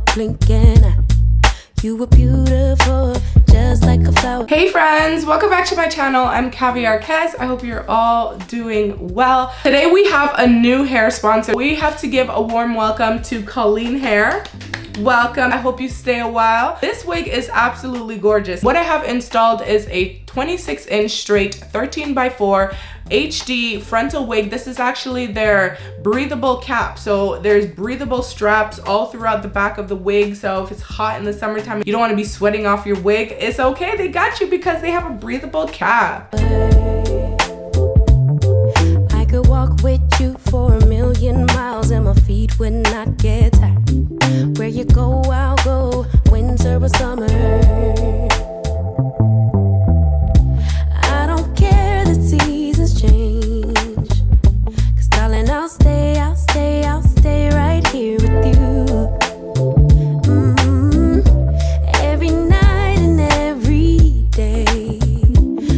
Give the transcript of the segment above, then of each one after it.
blinking. You were beautiful, just like a flower. Hey friends, welcome back to my channel. I'm Caviarkezzy. I hope you're all doing well. Today we have a new hair sponsor. We have to give a warm welcome to Coleen Hair. Welcome. I hope you stay a while. This wig is absolutely gorgeous. What I have installed is a 26-inch straight 13x4 HD frontal wig. This is actually their breathable cap. So there's breathable straps all throughout the back of the wig. So if it's hot in the summertime, you don't want to be sweating off your wig, it's okay. They got you because they have a breathable cap. I could walk with you for a million miles and my feet would not get tired. Where you go, I'll go, winter or summer. I don't care the seasons change, 'cause darling, I'll stay right here with you. Every night and every day,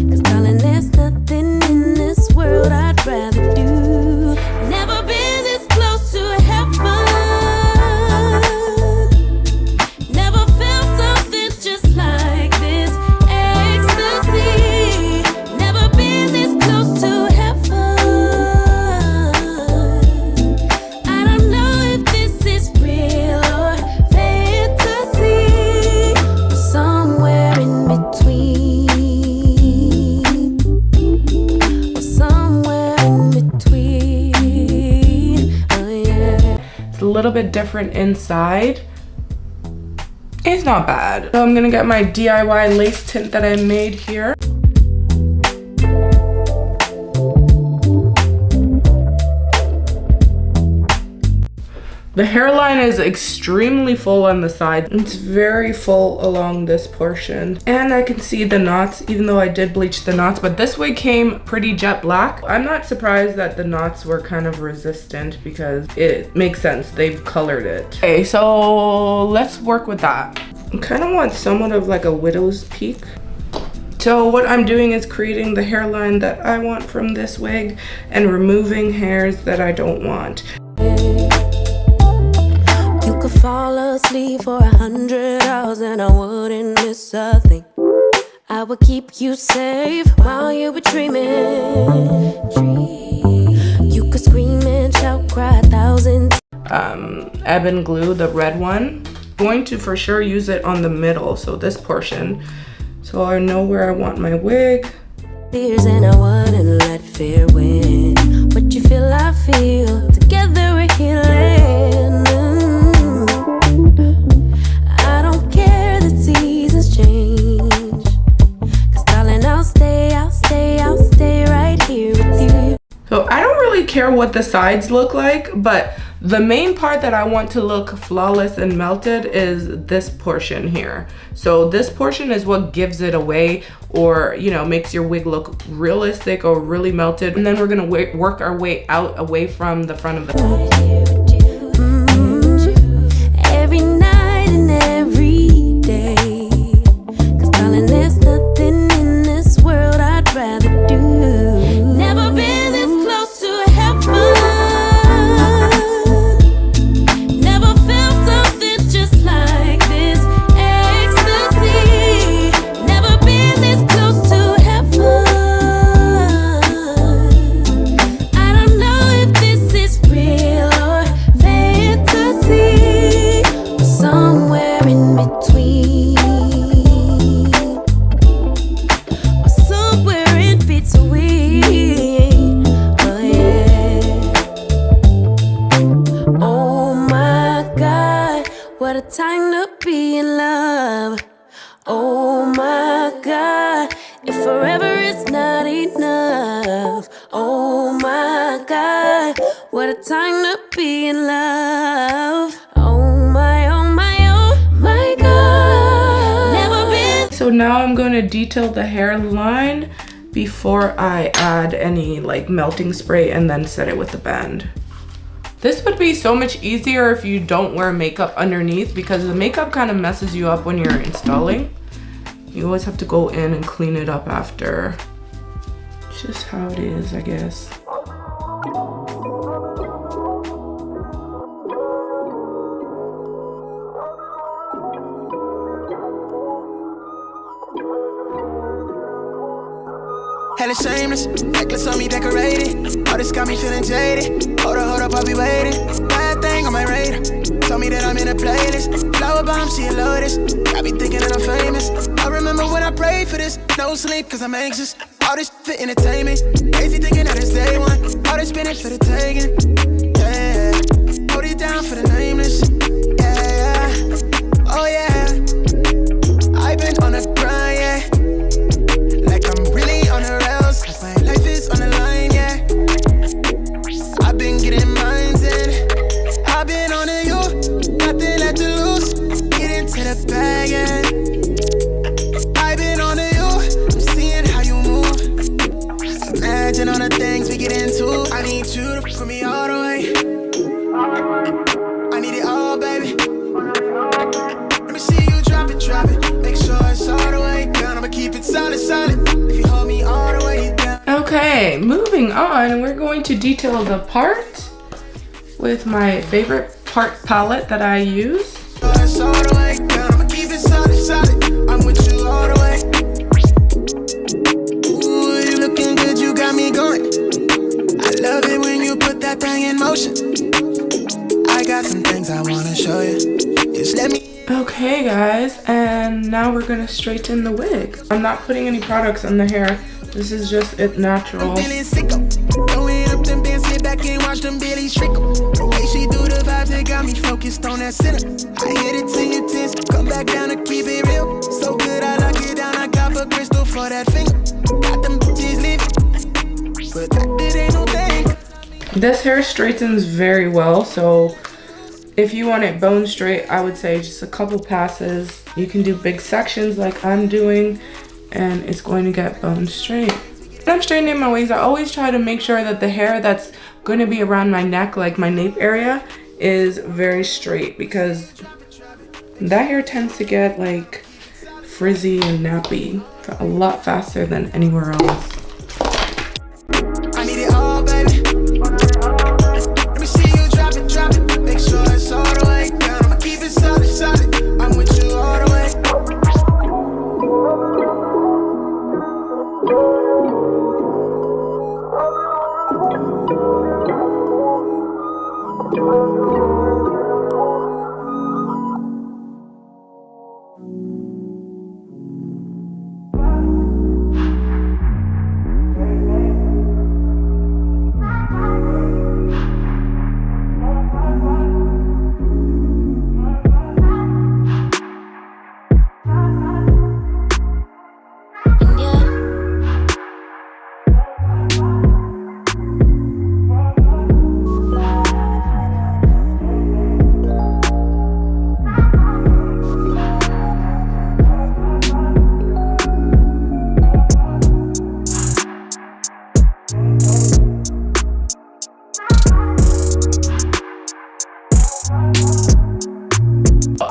'cause darling, there's nothing in this world I'd rather do. Never been this close to heaven. Never felt something just like this ecstasy. Never been this close to heaven. I don't know if this is real or fantasy, or somewhere in between, or somewhere in between. Oh yeah. It's a little bit different inside. It's not bad. So I'm gonna get my DIY lace tint that I made here. The hairline is extremely full on the side. It's very full along this portion. And I can see the knots, even though I did bleach the knots, but this wig came pretty jet black. I'm not surprised that the knots were kind of resistant because it makes sense, they've colored it. Okay, so let's work with that. I kind of want somewhat of like a widow's peak. So what I'm doing is creating the hairline that I want from this wig and removing hairs that I don't want. You could fall asleep for 100 hours and I wouldn't miss a thing. I would keep you safe while you were dreaming. You could scream and shout, cry 1,000 Ebon glue, the red one. I'm going to for sure use it on the middle, so this portion, so I know where I want my wig. tears and I wouldn't let fear win. What you feel, I feel. Together we're healing. I don't care that seasons change, 'cause darling, I'll stay right here with you. So I don't really care what the sides look like, but the main part that I want to look flawless and melted is this portion here. So this portion is what gives it away, or you know, makes your wig look realistic or really melted. And then we're gonna work our way out away from the front of the Every night and every day, 'cause darling, there's nothing in this world I'd rather do. Never been this close to heaven. Never felt something just like this ecstasy. Never been this close to heaven. I don't know if this is real or fantasy, or somewhere in between, or somewhere in between. Oh yeah. Oh my God, what a time to be in love. Oh my God, if forever is not enough. Oh my God, what a time to be in love. Oh my, oh my, oh my God. Never been. So now I'm going to detail the hairline before I add any like melting spray and then set it with the band. This would be so much easier if you don't wear makeup underneath, because the makeup kind of messes you up when you're installing. You always have to go in and clean it up after. It's just how it is, I guess. hella shameless. Necklace on me decorated. All this got me feeling jaded. Hold up, I'll be waiting. Bad thing on my radar. Told me that I'm in a playlist. Flower bomb, she a lotus. I be thinking that I'm famous. I remember when I prayed for this. No sleep, cause I'm anxious. All this for entertainment. Crazy thinking that it's day one. All this spinning for the taking. Yeah, hold it down for the nameless. Yeah, oh yeah. I've been on a grind, yeah. Like I'm really on the rails. Like my life is on the line, yeah. I've been getting mines in. I've been on the you. Nothing left to lose. Get into the bag, yeah. I've been on the you. I'm seeing how you move. Imagine all the things we get into. I need you to put me all the way. I need it all, baby. Let me see you drop it. Make sure it's all the way down. I'ma keep it solid. If you hold me all the way down. Okay, moving on, we're going to detail the part with my favorite part palette that I use. It's all the way down. I'ma keep it solid. I'm with you all the way. Ooh, you looking good, you got me going. I love it when you put that thing in motion. I got some things I wanna show you. Just let me. Okay guys, and now we're gonna straighten the wig. I'm not putting any products on the hair. This is just it natural. Throwing up them bands, sit back and watch them billies trickle. The way she do the vibes, it got me focused on that center. I hit it to your tits, come back down to keep it real. So good, I lock it down, I got a crystal for that finger. Got them bitches living, but that it ain't no thing. This hair straightens very well, so if you want it bone straight, I would say just a couple passes. You can do big sections like I'm doing, and it's going to get bone straight. When I'm straightening my wigs, I always try to make sure that the hair that's going to be around my neck, like my nape area, is very straight, because that hair tends to get like frizzy and nappy a lot faster than anywhere else. I need it all, baby. Let me see you drop it. Make sure it's all the way down. I'ma keep it solid. I'm with you all the way.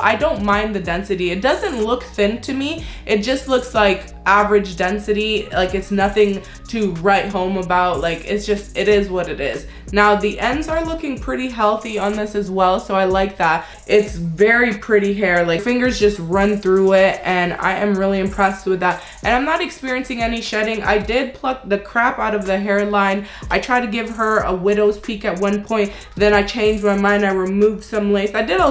I don't mind the density. It doesn't look thin to me. It just looks like average density. Like it's nothing to write home about. Like it's just, it is what it is. Now the ends are looking pretty healthy on this as well, so I like that. It's very pretty hair. Like fingers just run through it, and I am really impressed with that. And I'm not experiencing any shedding. I did pluck the crap out of the hairline. I tried to give her a widow's peak at one point, then I changed my mind. I removed some lace. I did a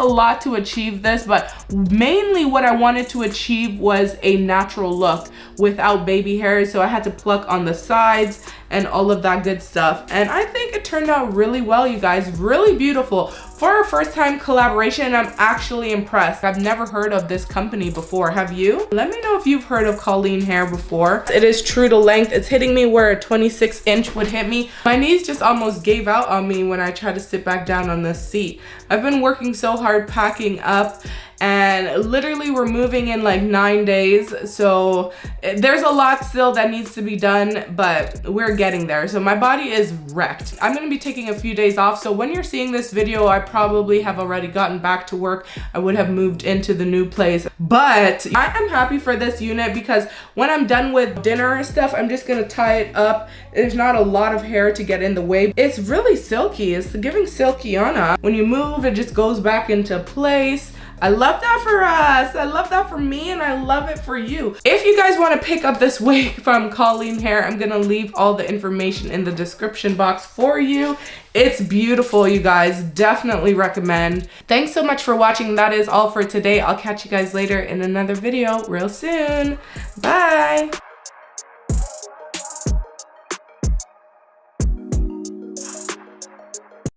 lot to achieve this, but mainly what I wanted to achieve was a natural look without baby hairs. So I had to pluck on the sides and all of that good stuff, and I think it turned out really well, you guys. Really beautiful. For a first time collaboration, I'm actually impressed. I've never heard of this company before. Have you? Let me know if you've heard of Coleen Hair before. It is true to length. It's hitting me where a 26-inch would hit me. My knees just almost gave out on me when I tried to sit back down on this seat. I've been working so hard packing up, and literally we're moving in like 9 days, so there's a lot still that needs to be done, but we're getting there. So my body is wrecked. I'm gonna be taking a few days off, so when you're seeing this video, I probably have already gotten back to work. I would have moved into the new place, but I am happy for this unit because when I'm done with dinner and stuff, I'm just gonna tie it up. There's not a lot of hair to get in the way. It's really silky. It's giving silkiana. When you move, it just goes back into place. I love that for us. I love that for me, and I love it for you. If you guys want to pick up this wig from Coleen Hair, I'm gonna leave all the information in the description box for you. It's beautiful, you guys. Definitely recommend. Thanks so much for watching. That is all for today. I'll catch you guys later in another video real soon. Bye.